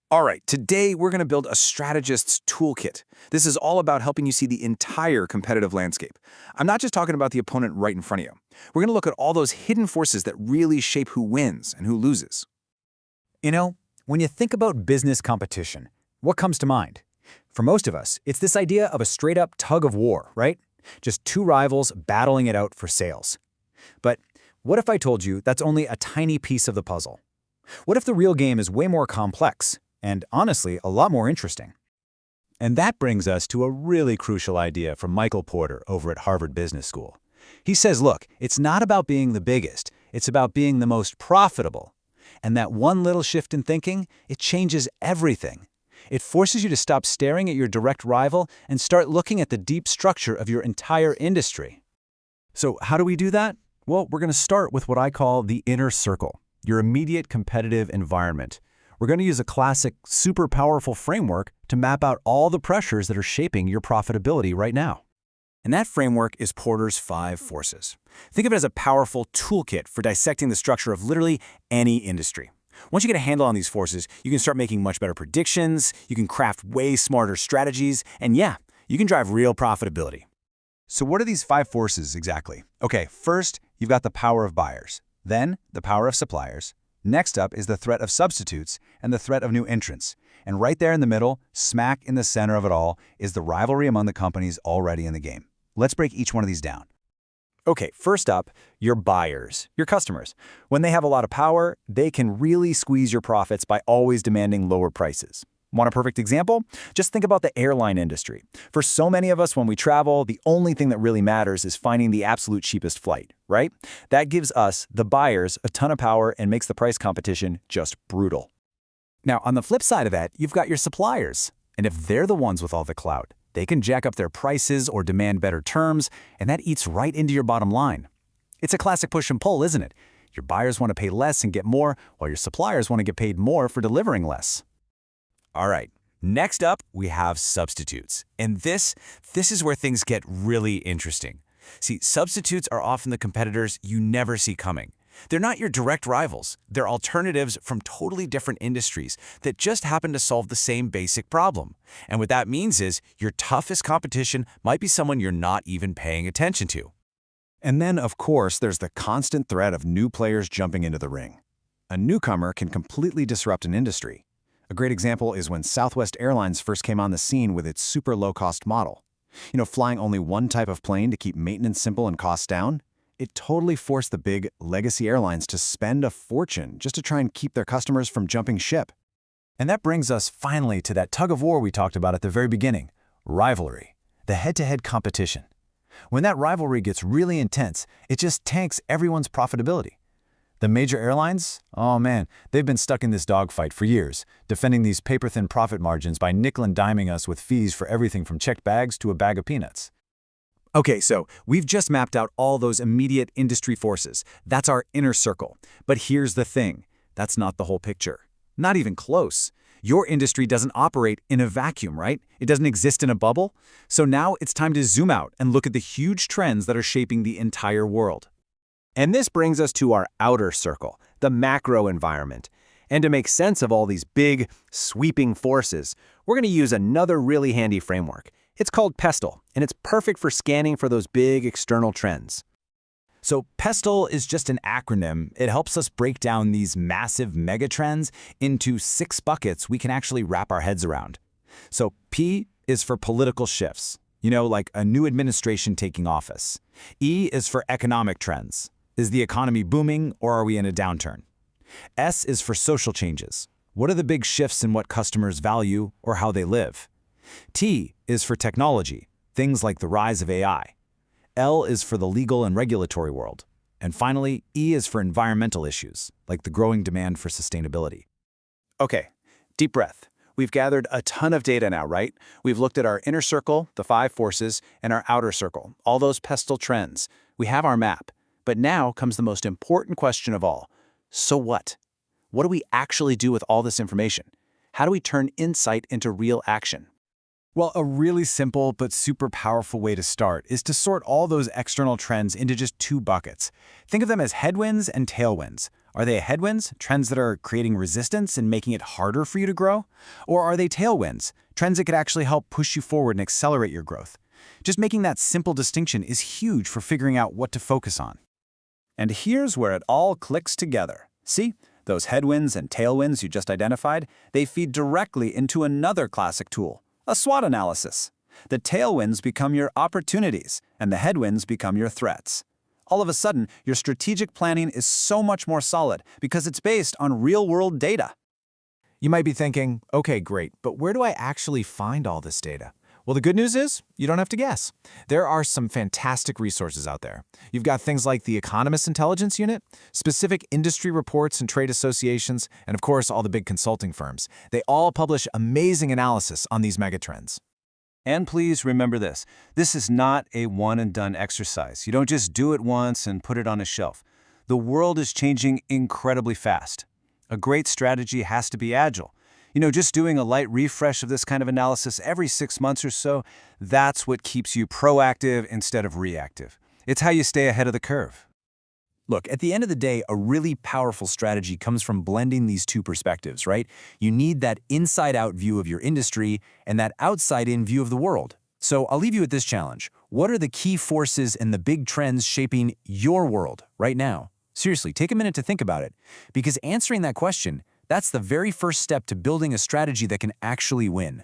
All right, today we're going to build a strategist's toolkit. This is all about helping you see the entire competitive landscape. I'm not just talking about the opponent right in front of you. We're going to look at all those hidden forces that really shape who wins and who loses. You know, when you think about business competition, what comes to mind? For most of us, it's this idea of a straight-up tug of war, right? Just two rivals battling it out for sales. But what if I told you that's only a tiny piece of the puzzle? What if the real game is way more complex and, honestly, a lot more interesting? And that brings us to a really crucial idea from Michael Porter over at Harvard Business School. He says, look, it's not about being the biggest, it's about being the most profitable. And that one little shift in thinking, it changes everything. It forces you to stop staring at your direct rival and start looking at the deep structure of your entire industry. So how do we do that? Well, we're going to start with what I call the inner circle, your immediate competitive environment. We're going to use a classic, super powerful framework to map out all the pressures that are shaping your profitability right now. And that framework is Porter's 5 forces. Think of it as a powerful toolkit for dissecting the structure of literally any industry. Once you get a handle on these forces, you can start making much better predictions, you can craft way smarter strategies, and yeah, you can drive real profitability. So what are these 5 forces exactly? Okay, first, you've got the power of buyers, then the power of suppliers. Next up is the threat of substitutes and the threat of new entrants. And right there in the middle, smack in the center of it all, is the rivalry among the companies already in the game. Let's break each one of these down. Okay, first up, your buyers, your customers. When they have a lot of power, they can really squeeze your profits by always demanding lower prices. Want a perfect example? Just think about the airline industry. For so many of us, when we travel, the only thing that really matters is finding the absolute cheapest flight, right? That gives us, the buyers, a ton of power and makes the price competition just brutal. Now, on the flip side of that, you've got your suppliers. And if they're the ones with all the clout, they can jack up their prices or demand better terms, and that eats right into your bottom line. It's a classic push and pull, isn't it? Your buyers want to pay less and get more, while your suppliers want to get paid more for delivering less. All right, next up, we have substitutes. And this is where things get really interesting. See, substitutes are often the competitors you never see coming. They're not your direct rivals. They're alternatives from totally different industries that just happen to solve the same basic problem. And what that means is your toughest competition might be someone you're not even paying attention to. And then, of course, there's the constant threat of new players jumping into the ring. A newcomer can completely disrupt an industry. A great example is when Southwest Airlines first came on the scene with its super low-cost model. Flying only one type of plane to keep maintenance simple and costs down. It totally forced the big legacy airlines to spend a fortune just to try and keep their customers from jumping ship. And that brings us finally to that tug of war we talked about at the very beginning, rivalry, the head-to-head competition. When that rivalry gets really intense, it just tanks everyone's profitability. The major airlines, oh man, they've been stuck in this dogfight for years, defending these paper-thin profit margins by nickel and diming us with fees for everything from checked bags to a bag of peanuts. Okay, so we've just mapped out all those immediate industry forces. That's our inner circle. But here's the thing. That's not the whole picture. Not even close. Your industry doesn't operate in a vacuum, right? It doesn't exist in a bubble. So now it's time to zoom out and look at the huge trends that are shaping the entire world. And this brings us to our outer circle, the macro environment. And to make sense of all these big, sweeping forces, we're going to use another really handy framework. It's called PESTLE, and it's perfect for scanning for those big external trends. So PESTLE is just an acronym. It helps us break down these massive megatrends into 6 buckets we can actually wrap our heads around. So P is for political shifts, like a new administration taking office. E is for economic trends. Is the economy booming or are we in a downturn? S is for social changes. What are the big shifts in what customers value or how they live? T is for technology, things like the rise of AI. L is for the legal and regulatory world. And finally, E is for environmental issues, like the growing demand for sustainability. Okay, deep breath. We've gathered a ton of data now, right? We've looked at our inner circle, the 5 forces, and our outer circle, all those PESTLE trends. We have our map. But now comes the most important question of all. So what? What do we actually do with all this information? How do we turn insight into real action? Well, a really simple but super powerful way to start is to sort all those external trends into just two buckets. Think of them as headwinds and tailwinds. Are they headwinds, trends that are creating resistance and making it harder for you to grow? Or are they tailwinds, trends that could actually help push you forward and accelerate your growth? Just making that simple distinction is huge for figuring out what to focus on. And here's where it all clicks together. See? Those headwinds and tailwinds you just identified, they feed directly into another classic tool, a SWOT analysis. The tailwinds become your opportunities, and the headwinds become your threats. All of a sudden, your strategic planning is so much more solid because it's based on real-world data. You might be thinking, okay, great, but where do I actually find all this data? Well, the good news is you don't have to guess. There are some fantastic resources out there. You've got things like the Economist Intelligence Unit, specific industry reports and trade associations, and of course, all the big consulting firms. They all publish amazing analysis on these megatrends. And please remember this. This is not a one-and-done exercise. You don't just do it once and put it on a shelf. The world is changing incredibly fast. A great strategy has to be agile. Just doing a light refresh of this kind of analysis every 6 months or so, that's what keeps you proactive instead of reactive. It's how you stay ahead of the curve. Look, at the end of the day, a really powerful strategy comes from blending these two perspectives, right? You need that inside-out view of your industry and that outside-in view of the world. So I'll leave you with this challenge. What are the key forces and the big trends shaping your world right now? Seriously, take a minute to think about it, because answering that question, that's the very first step to building a strategy that can actually win.